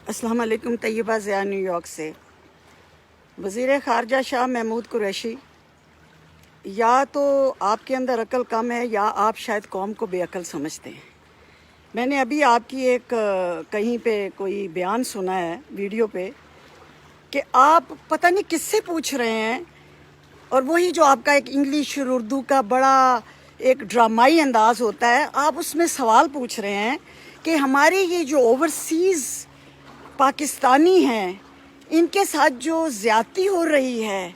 अस्सलाम वालेकुम। Taiba Zia new York से। वज़ीर ख़ारजा शाह महमूद कुरैशी, या तो आपके अंदर अक्ल कम है या आप शायद कौम को बेअक्ल समझते हैं। मैंने अभी आपकी एक कहीं पे कोई बयान सुना है वीडियो पे कि आप पता नहीं किससे पूछ रहे हैं, और वही जो आपका एक इंग्लिश और उर्दू का बड़ा एक ड्रामाई अंदाज़ होता है, आप उसमें सवाल पूछ रहे हैं कि हमारे ये जो ओवरसीज़ पाकिस्तानी हैं, इनके साथ जो ज़्यादती हो रही है,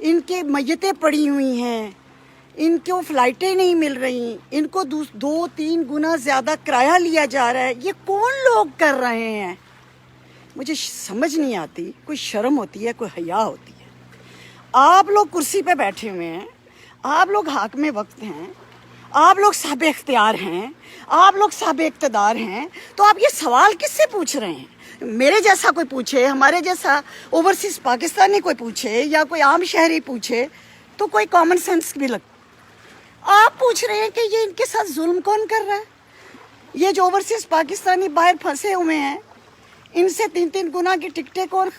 इनके मय्यतें पड़ी हुई हैं, इनको फ़्लाइटें नहीं मिल रही, इनको 2-3 गुना ज़्यादा किराया लिया जा रहा है, ये कौन लोग कर रहे हैं? मुझे समझ नहीं आती। कोई शर्म होती है, कोई हया होती है। आप लोग कुर्सी पे बैठे हुए हैं, आप लोग हाकिम वक्त हैं, आप लोग साहब इख्तियार हैं, आप लोग साहब इक़्तिदार हैं, तो आप ये सवाल किससे पूछ रहे हैं? मेरे जैसा कोई पूछे, हमारे जैसा ओवरसीज़ पाकिस्तानी कोई पूछे, या कोई आम शहरी पूछे तो कोई कॉमन सेंस भी लग। आप पूछ रहे हैं कि ये इनके साथ जुल्म कौन कर रहा है? ये जो ओवरसीज़ पाकिस्तानी बाहर फंसे हुए हैं, इनसे 3-3 गुना की टिकटें कौन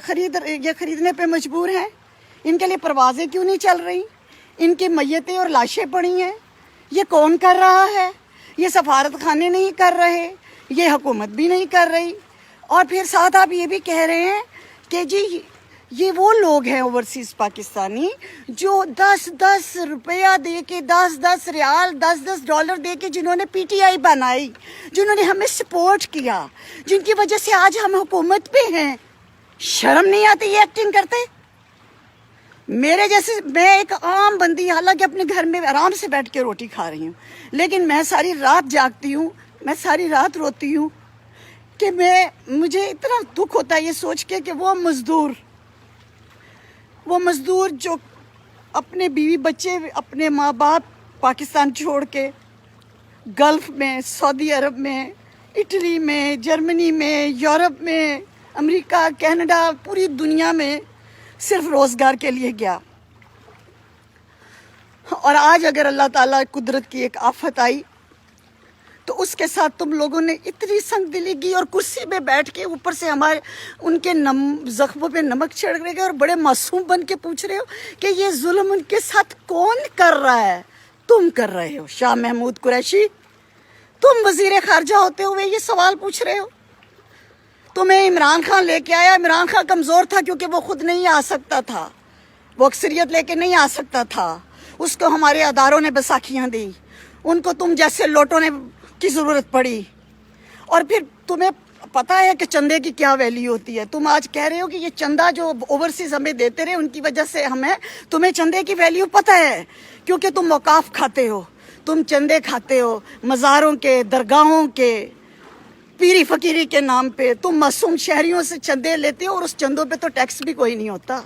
खरीदने पे मजबूर हैं? इनके लिए परवाज़ें क्यों नहीं चल रही? इनकी मय्यतें और लाशें पड़ी हैं। ये कौन कर रहा है? ये सफारत खाने नहीं कर रहे, ये हुकूमत भी नहीं कर रही। और फिर साथ आप ये भी कह रहे हैं कि जी ये वो लोग हैं ओवरसीज़ पाकिस्तानी जो 10-10 रुपया दे के, 10-10 रियाल, 10-10 डॉलर दे के जिन्होंने पीटीआई बनाई, जिन्होंने हमें सपोर्ट किया, जिनकी वजह से आज हम हुकूमत पे हैं। शर्म नहीं आती ये एक्टिंग करते? मेरे जैसे, मैं एक आम बंदी, हालांकि अपने घर में आराम से बैठ के रोटी खा रही हूँ, लेकिन मैं सारी रात जागती हूँ, मैं सारी रात रोती हूँ कि मुझे इतना दुख होता है ये सोच के कि वो मज़दूर जो अपने बीवी बच्चे, अपने माँ बाप पाकिस्तान छोड़ के गल्फ़ में, सऊदी अरब में, इटली में, जर्मनी में, यूरोप में, अमेरिका, कनाडा, पूरी दुनिया में सिर्फ रोज़गार के लिए गया, और आज अगर अल्लाह ताला कुदरत की एक आफत आई तो उसके साथ तुम लोगों ने इतनी संगदिली की, और कुर्सी पे बैठ के ऊपर से हमारे उनके ज़ख्मों पे नमक छिड़क रहे और बड़े मासूम बन के पूछ रहे हो कि ये जुल्म उनके साथ कौन कर रहा है? तुम कर रहे हो। शाह महमूद कुरैशी, तुम वज़ीर ख़ारजा होते हुए ये सवाल पूछ रहे हो? तुम्हें इमरान खान लेके आया। इमरान खान कमज़ोर था क्योंकि वो खुद नहीं आ सकता था, वो अक्सरियत लेके नहीं आ सकता था, उसको हमारे अदारों ने बैसाखियाँ दी, उनको तुम जैसे लोटों ने की ज़रूरत पड़ी। और फिर तुम्हें पता है कि चंदे की क्या वैल्यू होती है। तुम आज कह रहे हो कि ये चंदा जो ओवरसीज़ हमें देते रहे उनकी वजह से तुम्हें चंदे की वैल्यू पता है, क्योंकि तुम औकाफ खाते हो, तुम चंदे खाते हो मज़ारों के, दरगाहों के, पीरी फ़कीरी के नाम पे तुम मासूम शहरियों से चंदे लेते हो, और उस चंदों पे तो टैक्स भी कोई नहीं होता,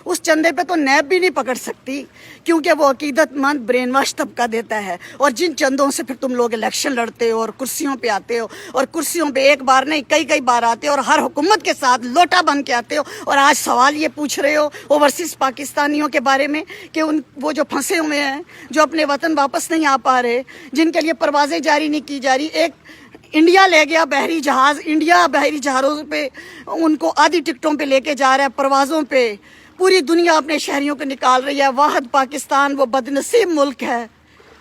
उस चंदे पे तो नैब भी नहीं पकड़ सकती, क्योंकि वो अकीदतमंद ब्रेन वाश तबका देता है। और जिन चंदों से फिर तुम लोग इलेक्शन लड़ते हो और कुर्सियों पे आते हो, और कुर्सियों पे एक बार नहीं कई बार आते हो, और हर हुकूमत के साथ लोटा बन के आते हो, और आज सवाल ये पूछ रहे हो ओवरसीज़ पाकिस्तानियों के बारे में कि वो जो फंसे हुए हैं, जो अपने वतन वापस नहीं आ पा रहे, जिनके लिए परवाज़ें जारी नहीं की जा रही। एक इंडिया ले गया बहरी जहाज़, इंडिया बहरी जहाज़ों पे उनको आधी टिकटों पे लेके जा रहा है, परवाज़ों पे पूरी दुनिया अपने शहरियों को निकाल रही है। वाहिद पाकिस्तान वो बदनसीब मुल्क है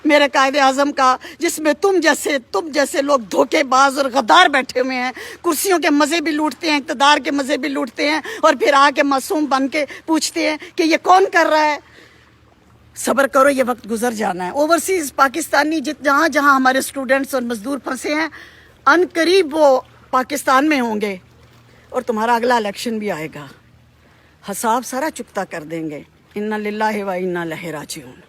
मेरे कायदे आज़म का, जिसमें तुम जैसे लोग धोखेबाज और गद्दार बैठे हुए हैं, कुर्सियों के मज़े भी लूटते हैं, इक़्तिदार के मज़े भी लूटते हैं, और फिर आके मासूम बन के पूछते हैं कि ये कौन कर रहा है। सब्र करो, ये वक्त गुजर जाना है। ओवरसीज़ पाकिस्तानी जहाँ जहाँ हमारे स्टूडेंट्स और मज़दूर फंसे हैं, अनकरीब वो पाकिस्तान में होंगे, और तुम्हारा अगला इलेक्शन भी आएगा, हिसाब सारा चुकता कर देंगे। इन्ना लिल्लाहि व इन्ना इलैहि राजिऊन।